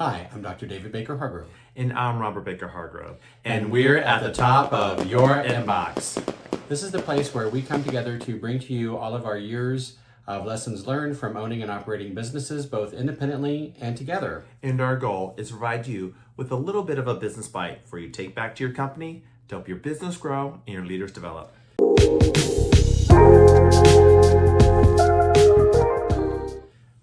Hi, I'm Dr. David Baker Hargrove. And I'm Robert Baker Hargrove. And we're at the top of your inbox. This is the place where we come together to bring to you all of our years of lessons learned from owning and operating businesses, both independently and together. And our goal is to provide you with a little bit of a business bite for you to take back to your company to help your business grow and your leaders develop.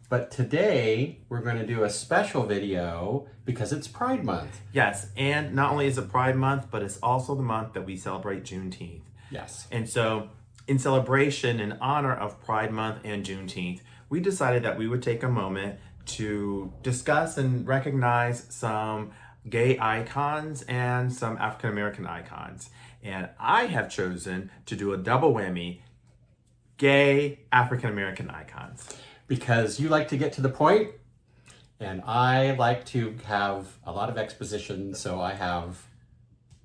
But today, we're going to do a special video because it's Pride Month. Yes, and not only is it Pride Month, but it's also the month that we celebrate Juneteenth. Yes. And so, in celebration in honor of Pride Month and Juneteenth, we decided that we would take a moment to discuss and recognize some gay icons and some African American icons. And I have chosen to do a double whammy, gay African American icons. Because you like to get to the point, and I like to have a lot of exposition, so I have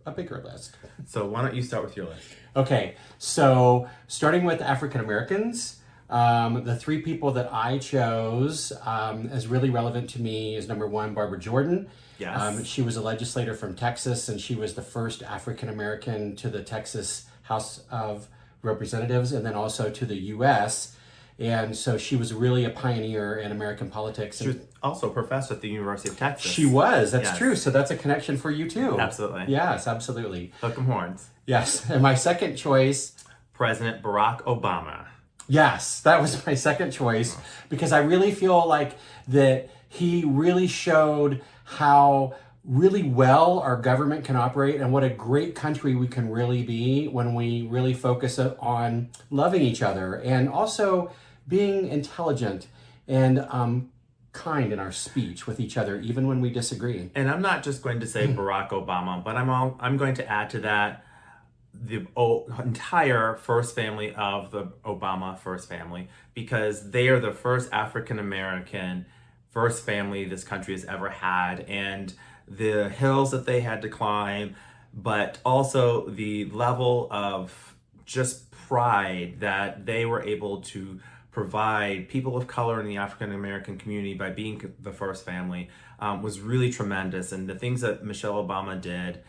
a bigger list. So why don't you start with your list? Okay, so starting with African Americans, the three people that I chose as really relevant to me is number one, Barbara Jordan. Yes. She was a legislator from Texas, and she was the first African American to the Texas House of Representatives, and then also to the U.S., and so she was really a pioneer in American politics. She was also a professor at the University of Texas. She was, that's Yes. true. So that's a connection for you too. Absolutely. Yes, absolutely. Hook 'em horns. Yes. And my second choice, President Barack Obama. yes, that was my second choice because I really feel like that he really showed how really well our government can operate and what a great country we can really be when we really focus on loving each other and also being intelligent and kind in our speech with each other, even when we disagree. And I'm not just going to say Barack Obama, but I'm going to add to that the entire first family of the Obama first family, because they are the first African American first family this country has ever had, and the hills that they had to climb, but also the level of just pride that they were able to provide people of color in the African American community by being the first family was really tremendous. And the things that Michelle Obama did,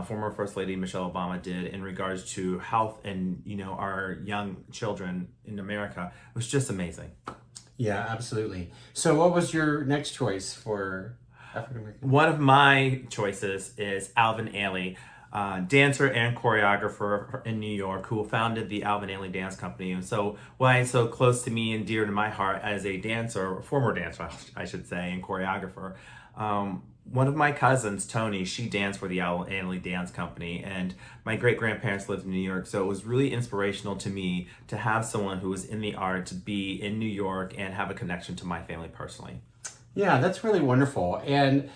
former First Lady Michelle Obama did in regards to health and our young children in America was just amazing. Yeah, absolutely. So what was your next choice for African American? One of my choices is Alvin Ailey, dancer and choreographer in New York, who founded the Alvin Ailey Dance Company. And so why it's so close to me and dear to my heart as a dancer, former dancer, I should say, and choreographer. One of my cousins, Tony, she danced for the Alvin Ailey Dance Company, and my great-grandparents lived in New York, so it was really inspirational to me to have someone who was in the arts be in New York and have a connection to my family personally. Yeah, that's really wonderful. And,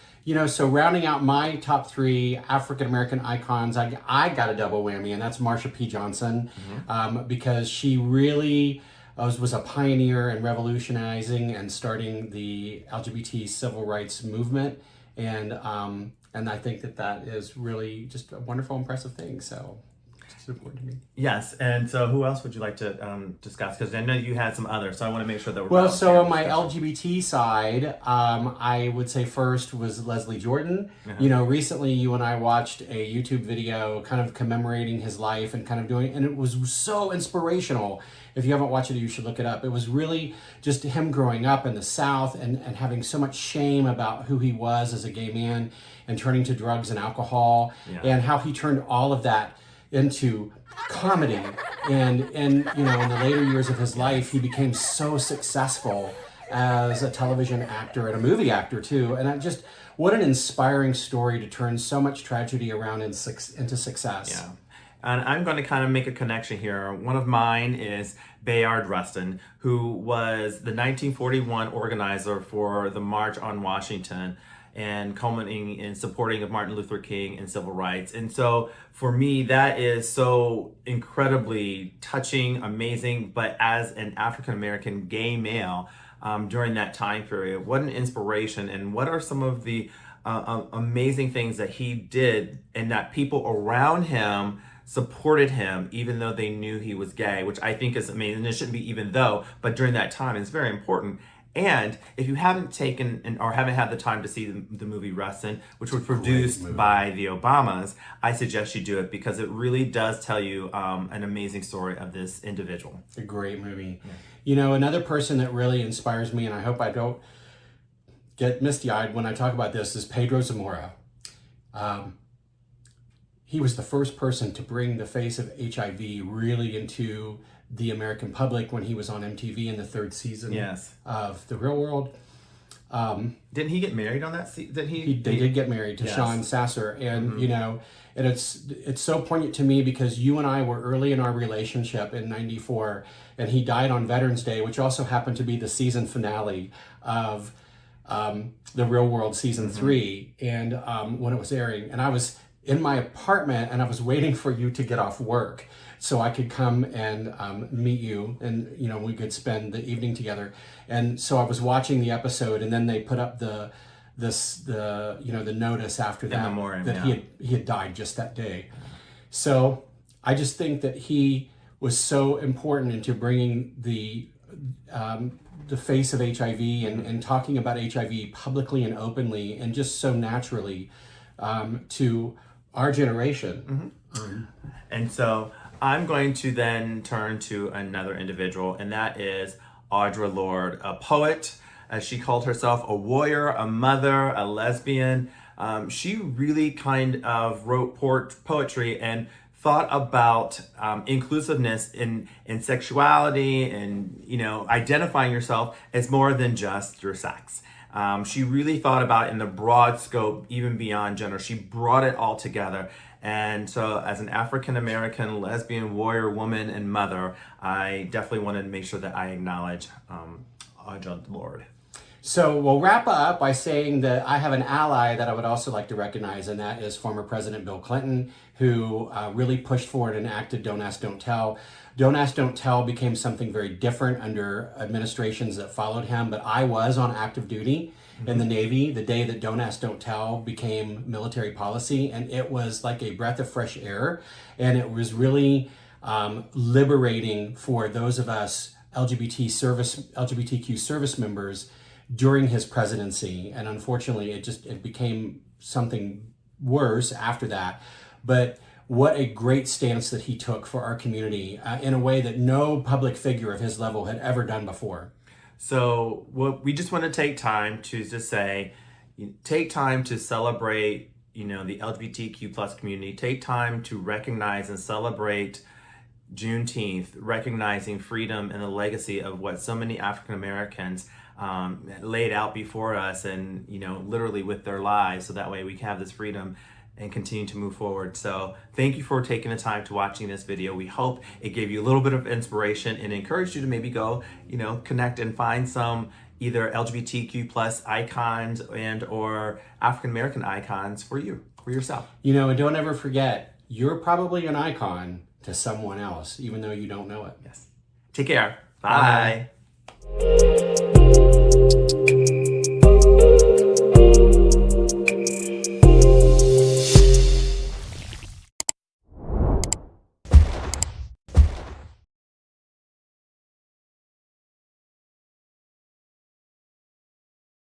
so rounding out my top three African American icons, I got a double whammy, and that's Marsha P. Johnson, because she really was a pioneer in revolutionizing and starting the LGBT civil rights movement. And I think that is really just a wonderful, impressive thing. So it's important to me. Yes, and so who else would you like to discuss? Because I know you had some others, so I want to make sure that we're well. So on my LGBT side, I would say first was Leslie Jordan. Recently you and I watched a YouTube video kind of commemorating his life and kind of and it was so inspirational. If you haven't watched it, you should look it up. It was really just him growing up in the South and having so much shame about who he was as a gay man and turning to drugs and alcohol, and how he turned all of that into comedy. And in the later years of his life, he became so successful as a television actor and a movie actor too. And what an inspiring story to turn so much tragedy around into success. Yeah. And I'm going to kind of make a connection here. One of mine is Bayard Rustin, who was the 1941 organizer for the March on Washington and culminating in supporting of Martin Luther King and civil rights. And so for me, that is so incredibly touching, amazing, but as an African-American gay male during that time period, what an inspiration, and what are some of the amazing things that he did and that people around him supported him even though they knew he was gay, which I think is amazing. It shouldn't be even though, but during that time it's very important. And if you haven't taken or haven't had the time to see the movie Rustin, which was produced by the Obamas, I suggest you do it because it really does tell you an amazing story of this individual. A great movie. Yeah. You know, another person that really inspires me, and I hope I don't get misty-eyed when I talk about this, is Pedro Zamora. He was the first person to bring the face of HIV really into the American public when he was on MTV in the 3rd season of The Real World. Didn't he get married on that season? They did get married to Sean Sasser. And, you know, and it's so poignant to me because you and I were early in our relationship in 94, and he died on Veterans Day, which also happened to be the season finale of The Real World season 3. And when it was airing, and I was in my apartment and I was waiting for you to get off work so I could come and meet you, and you know, we could spend the evening together. And so I was watching the episode, and then they put up the notice after that he had died just that day. So I just think that he was so important into bringing the face of HIV and talking about HIV publicly and openly and just so naturally to our generation. And so I'm going to then turn to another individual, and that is Audre Lorde, a poet, as she called herself, a warrior, a mother, a lesbian. She really kind of wrote poetry and thought about inclusiveness in sexuality and, you know, identifying yourself as more than just your sex. She really thought about it in the broad scope, even beyond gender. She brought it all together. And so as an African-American lesbian warrior woman and mother, I definitely wanted to make sure that I acknowledge Audre Lorde. So we'll wrap up by saying that I have an ally that I would also like to recognize, and that is former President Bill Clinton, who really pushed forward and acted Don't Ask, Don't Tell. Don't Ask, Don't Tell became something very different under administrations that followed him, but I was on active duty in the Navy the day that Don't Ask, Don't Tell became military policy, and it was like a breath of fresh air, and it was really liberating for those of us LGBTQ service members during his presidency. And unfortunately, it became something worse after that. But what a great stance that he took for our community in a way that no public figure of his level had ever done before. So we just want to take time to just say, take time to celebrate, you know, the LGBTQ plus community. Take time to recognize and celebrate Juneteenth, recognizing freedom and the legacy of what so many African Americans laid out before us, and, you know, literally with their lives, so that way we can have this freedom and continue to move forward. So thank you for taking the time to watching this video. We hope it gave you a little bit of inspiration and encouraged you to maybe go, you know, connect and find some either LGBTQ plus icons and or African American icons for yourself. You know, and don't ever forget, you're probably an icon to someone else, even though you don't know it. Yes. Take care. Bye. Bye.